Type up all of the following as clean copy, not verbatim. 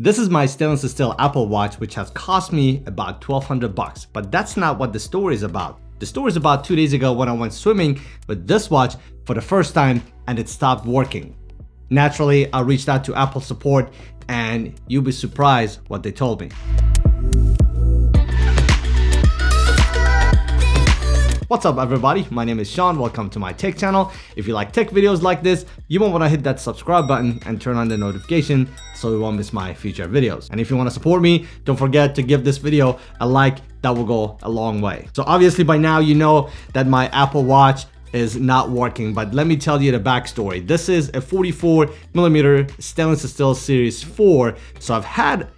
This is my stainless steel Apple Watch, which has cost me about $1,200, but that's not what the story is about. The story is about 2 days ago when I went swimming with this watch for the first time and it stopped working. Naturally, I reached out to Apple support and you'll be surprised what they told me. What's up everybody, my name is Sean, welcome to my tech channel. If you like tech videos like this, you won't want to hit that subscribe button and turn on the notification so you won't miss my future videos. And if you want to support me, don't forget to give this video a like, that will go a long way. So obviously by now you know that my Apple Watch is not working, but let me tell you the backstory. This is a 44mm stainless steel series 4, so I've had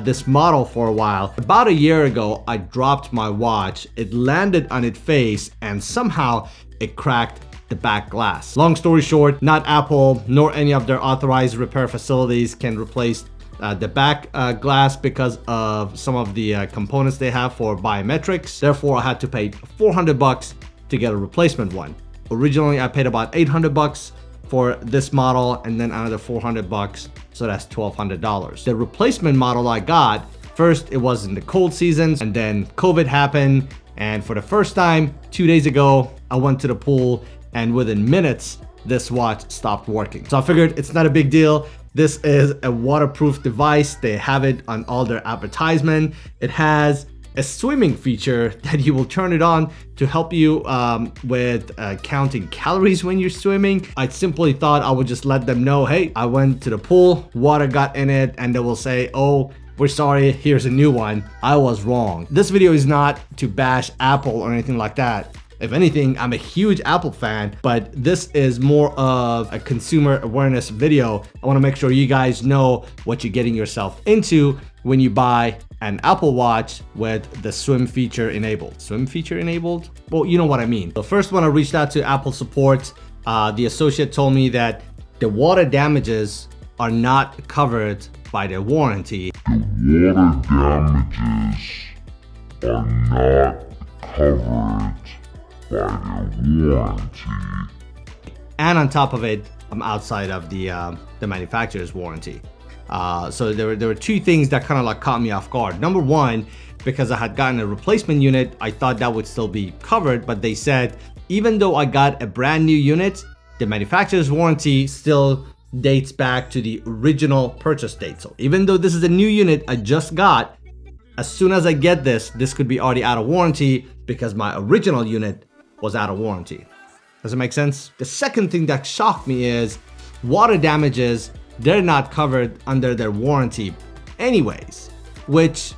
this model for a while. About a year ago, I dropped my watch. It landed on its face and somehow it cracked the back glass. Long story short, not Apple nor any of their authorized repair facilities can replace the back glass because of some of the components they have for biometrics. Therefore, I had to pay $400 to get a replacement one. Originally, I paid about $800 for this model and then another $400, so that's $1,200. The replacement model I got, first it was in the cold seasons and then COVID happened, and for the first time 2 days ago I went to the pool and within minutes this watch stopped working. So I figured it's not a big deal. This is a waterproof device. They have it on all their advertisement. It has a swimming feature that you will turn it on to help you with counting calories when you're swimming. I simply thought I would just let them know, hey, I went to the pool, water got in it, and they will say, oh, we're sorry, here's a new one. I was wrong. This video is not to bash Apple or anything like that. If anything, I'm a huge Apple fan, but this is more of a consumer awareness video. I want to make sure you guys know what you're getting yourself into when you buy an Apple Watch with the swim feature enabled. Swim feature enabled? Well, you know what I mean. So first, when I reached out to Apple support, the associate told me that the water damages are not covered by the warranty. The water damages are not covered by the warranty. And on top of it, I'm outside of the manufacturer's warranty. So there were two things that kind of like caught me off guard. Number one, because I had gotten a replacement unit, I thought that would still be covered, but they said even though I got a brand new unit, the manufacturer's warranty still dates back to the original purchase date. So even though this is a new unit I just got, as soon as I get this could be already out of warranty because my original unit was out of warranty. Does it make sense? The second thing that shocked me is water damages, they're not covered under their warranty anyways, which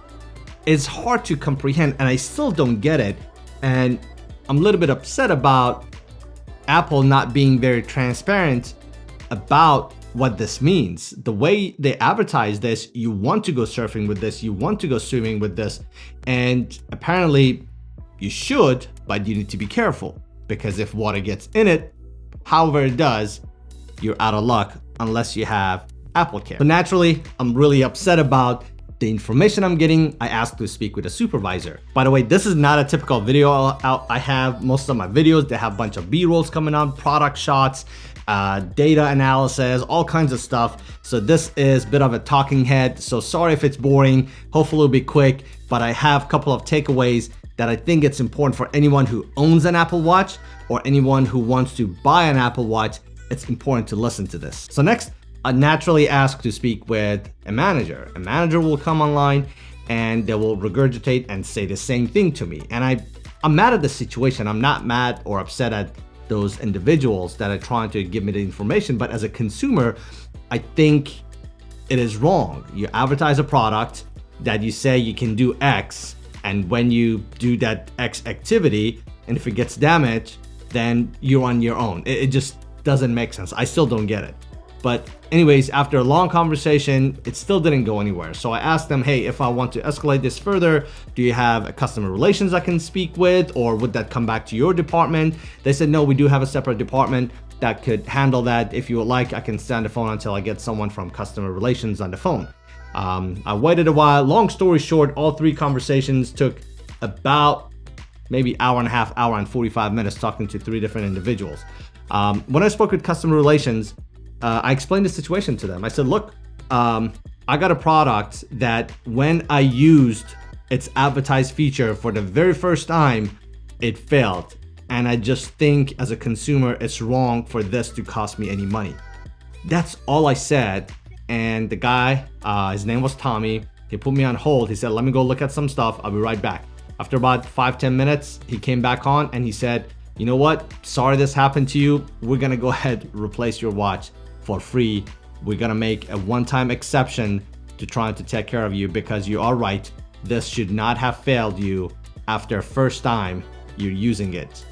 is hard to comprehend and I still don't get it. And I'm a little bit upset about Apple not being very transparent about what this means. The way they advertise this, you want to go surfing with this, you want to go swimming with this, and apparently you should, but you need to be careful because if water gets in it, however it does, you're out of luck unless you have Apple Care. So naturally, I'm really upset about the information I'm getting. I asked to speak with a supervisor. By the way, this is not a typical video I have. Most of my videos, they have a bunch of B-rolls coming on, product shots, data analysis, all kinds of stuff. So this is a bit of a talking head. So sorry if it's boring. Hopefully it'll be quick, but I have a couple of takeaways that I think it's important for anyone who owns an Apple Watch or anyone who wants to buy an Apple Watch. It's important to listen to this. So next, I naturally ask to speak with a manager. A manager will come online and they will regurgitate and say the same thing to me. And I'm mad at the situation. I'm not mad or upset at those individuals that are trying to give me the information, but as a consumer, I think it is wrong. You advertise a product that you say you can do X, and when you do that X activity, and if it gets damaged, then you're on your own. It just doesn't make sense. I still don't get it. But anyways, after a long conversation, it still didn't go anywhere. So I asked them, hey, if I want to escalate this further, do you have a customer relations I can speak with, or would that come back to your department? They said, no, we do have a separate department that could handle that. If you would like, I can stay on the phone until I get someone from customer relations on the phone. I waited a while. Long story short, all three conversations took about maybe hour and a half, hour and 45 minutes talking to three different individuals. When I spoke with customer relations, I explained the situation to them. I said, look, I got a product that when I used its advertised feature for the very first time, it failed. And I just think as a consumer, it's wrong for this to cost me any money. That's all I said. And the guy, his name was Tommy, he put me on hold. He said, let me go look at some stuff. I'll be right back. After about 5-10 minutes, he came back on and he said, you know what? Sorry this happened to you. We're gonna go ahead and replace your watch for free. We're gonna make a one-time exception to trying to take care of you because you are right. This should not have failed you after first time you're using it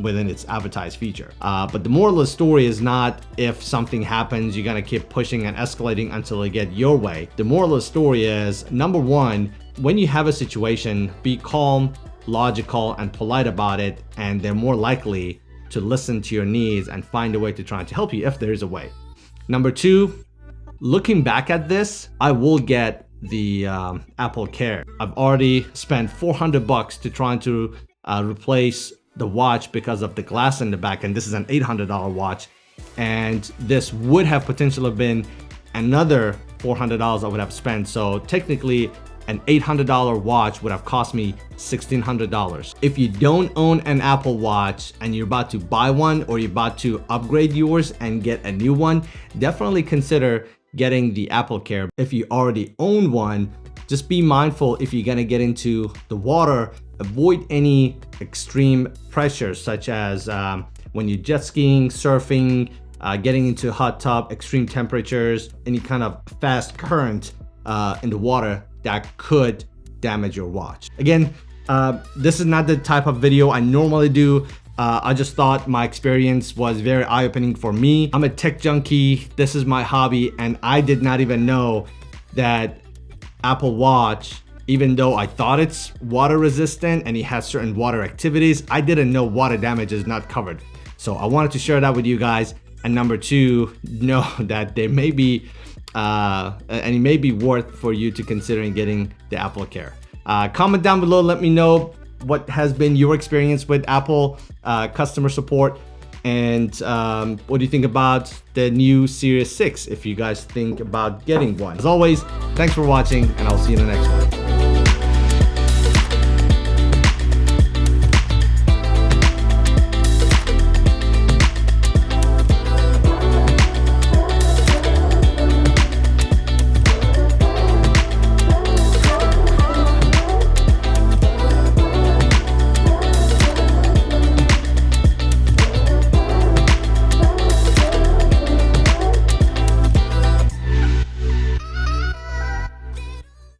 within its advertised feature. But the moral of the story is not if something happens, you're gonna keep pushing and escalating until you get your way. The moral of the story is, number one, when you have a situation, be calm, logical, and polite about it, and they're more likely to listen to your needs and find a way to try to help you if there is a way. Number two, looking back at this, I will get the Apple Care. I've already spent $400 to try to replace the watch because of the glass in the back, and this is an $800 watch, and this would have potentially been another $400 I would have spent. So technically an $800 watch would have cost me $1,600. If you don't own an Apple Watch and you're about to buy one, or you're about to upgrade yours and get a new one, definitely consider getting the Apple Care. If you already own one, just be mindful if you're gonna get into the water, avoid any extreme pressures such as when you're jet skiing, surfing, getting into a hot tub, extreme temperatures, any kind of fast current in the water that could damage your watch. Again, this is not the type of video I normally do. I just thought my experience was very eye-opening for me. I'm a tech junkie, this is my hobby, and I did not even know that Apple Watch, even though I thought it's water resistant and it has certain water activities, I didn't know water damage is not covered. So I wanted to share that with you guys. And number two, know that there may be, and it may be worth for you to considering getting the Apple Care. Comment down below, let me know what has been your experience with Apple customer support, and what do you think about the new Series 6 if you guys think about getting one. As always, thanks for watching, and I'll see you in the next one.